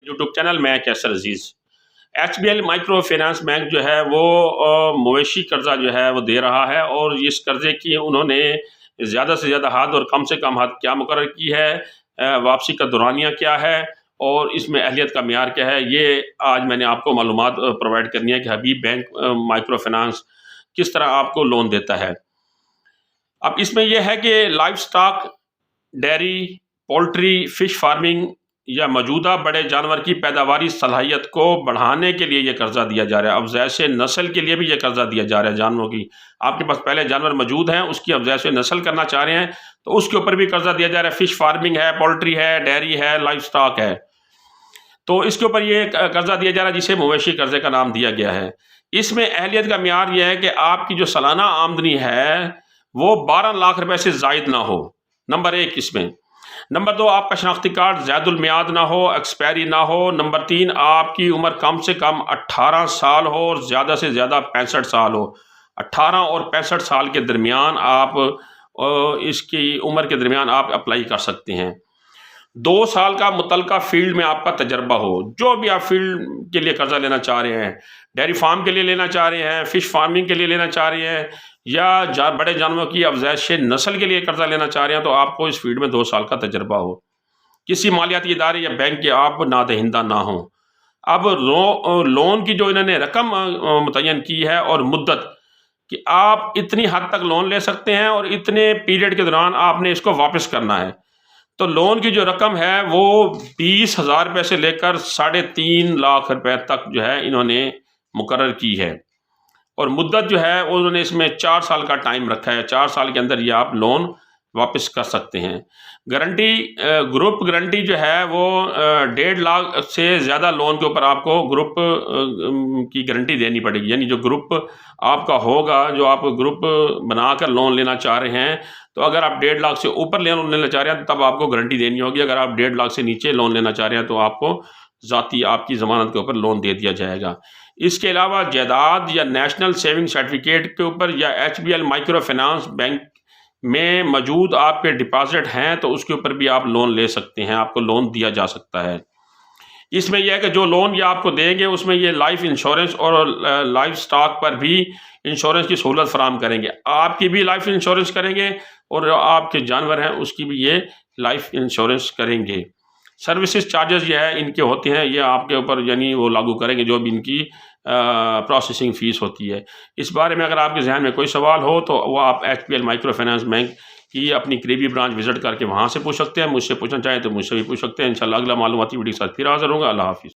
YouTube channel میں Qaiser Aziz H B L micro finance bank جو ہے وہ مویشی قرضہ جو ہے وہ دے رہا ہے، اور اس قرضے کی انہوں نے زیادہ سے زیادہ حد اور کم سے کم حد کیا مقرر کی ہے، واپسی کا دورانیہ کیا ہے، اور اس میں اہلیت کا معیار کیا ہے، یہ آج میں نے آپ کو معلومات پرووائڈ کرنی ہے کہ حبیب بینک مائکرو فائنانس کس طرح آپ کو لون دیتا ہے۔ اب اس میں یہ ہے کہ life stock, dairy, poultry, fish farming یا موجودہ بڑے جانور کی پیداواری صلاحیت کو بڑھانے کے لیے یہ قرضہ دیا جا رہا ہے۔ افزائش نسل کے لیے بھی یہ قرضہ دیا جا رہا ہے۔ جانوروں کی آپ کے پاس پہلے جانور موجود ہیں، اس کی افزائش نسل کرنا چاہ رہے ہیں تو اس کے اوپر بھی قرضہ دیا جا رہا ہے۔ فش فارمنگ ہے، پولٹری ہے، ڈیری ہے، لائف سٹاک ہے، تو اس کے اوپر یہ قرضہ دیا جا رہا ہے جسے مویشی قرضے کا نام دیا گیا ہے۔ اس میں اہلیت کا معیار یہ ہے کہ آپ کی جو سالانہ آمدنی ہے وہ 12 لاکھ روپے سے زائد نہ ہو، نمبر 1 اس میں۔ نمبر 2، آپ کا شناختی کارڈ زائد المیعاد نہ ہو، ایکسپائری نہ ہو۔ نمبر 3، آپ کی عمر کم سے کم 18 سال ہو اور زیادہ سے زیادہ 65 سال ہو۔ 18 اور 65 سال کے درمیان آپ اس کی عمر کے درمیان آپ اپلائی کر سکتے ہیں۔ 2 سال کا متعلقہ فیلڈ میں آپ کا تجربہ ہو، جو بھی آپ فیلڈ کے لیے قرضہ لینا چاہ رہے ہیں، ڈیری فارم کے لیے لینا چاہ رہے ہیں، فش فارمنگ کے لیے لینا چاہ رہے ہیں، یا بڑے جانوروں کی افزائش نسل کے لیے قرضہ لینا چاہ رہے ہیں، تو آپ کو اس فیلڈ میں 2 سال کا تجربہ ہو، کسی مالیاتی ادارے یا بینک کے آپ نادہندہ نہ ہوں۔ اب لون کی جو انہوں نے رقم متعین کی ہے اور مدت کہ آپ اتنی حد تک لون لے سکتے ہیں اور اتنے پیریڈ کے دوران آپ نے اس کو واپس کرنا ہے، تو لون کی جو رقم ہے وہ 20,000 روپے سے لے کر 3.5 لاکھ روپے تک جو ہے انہوں نے مقرر کی ہے، اور مدت جو ہے انہوں نے اس میں 4 سال کا ٹائم رکھا ہے۔ 4 سال کے اندر یہ آپ لون واپس کر سکتے ہیں۔ گارنٹی، گروپ گارنٹی جو ہے وہ 1.5 لاکھ سے زیادہ لون کے اوپر آپ کو گروپ کی گارنٹی دینی پڑے گی، یعنی جو گروپ آپ کا ہوگا، جو آپ گروپ بنا کر لون لینا چاہ رہے ہیں، تو اگر آپ 1.5 لاکھ سے اوپر لون لینا چاہ رہے ہیں تب آپ کو گارنٹی دینی ہوگی۔ اگر آپ 1.5 لاکھ سے نیچے لون لینا چاہ رہے ہیں تو آپ کو ذاتی آپ کی ضمانت کے اوپر لون دے دیا جائے گا۔ اس کے علاوہ جائیداد یا نیشنل سیونگ سرٹیفکیٹ کے اوپر یا H B L micro finance bank میں موجود آپ کے ڈپازٹ ہیں تو اس کے اوپر بھی آپ لون لے سکتے ہیں، آپ کو لون دیا جا سکتا ہے۔ اس میں یہ ہے کہ جو لون یہ آپ کو دیں گے اس میں یہ لائف انشورنس اور لائف سٹاک پر بھی انشورنس کی سہولت فراہم کریں گے۔ آپ کی بھی لائف انشورنس کریں گے اور آپ کے جانور ہیں اس کی بھی یہ لائف انشورنس کریں گے۔ سروسز چارجز یہ ہے ان کے ہوتے ہیں، یہ آپ کے اوپر یعنی وہ لاگو کریں گے جو بھی ان کی پروسیسنگ فیس ہوتی ہے۔ اس بارے میں اگر آپ کے ذہن میں کوئی سوال ہو تو وہ آپ H P L micro finance bank کی اپنی قریبی برانچ وزٹ کر کے وہاں سے پوچھ سکتے ہیں۔ مجھ سے پوچھنا چاہیں تو مجھ سے بھی پوچھ سکتے ہیں۔ انشاءاللہ اگلا معلوماتی ویڈیو کے ساتھ پھر حاضر ہوں گا۔ اللہ حافظ۔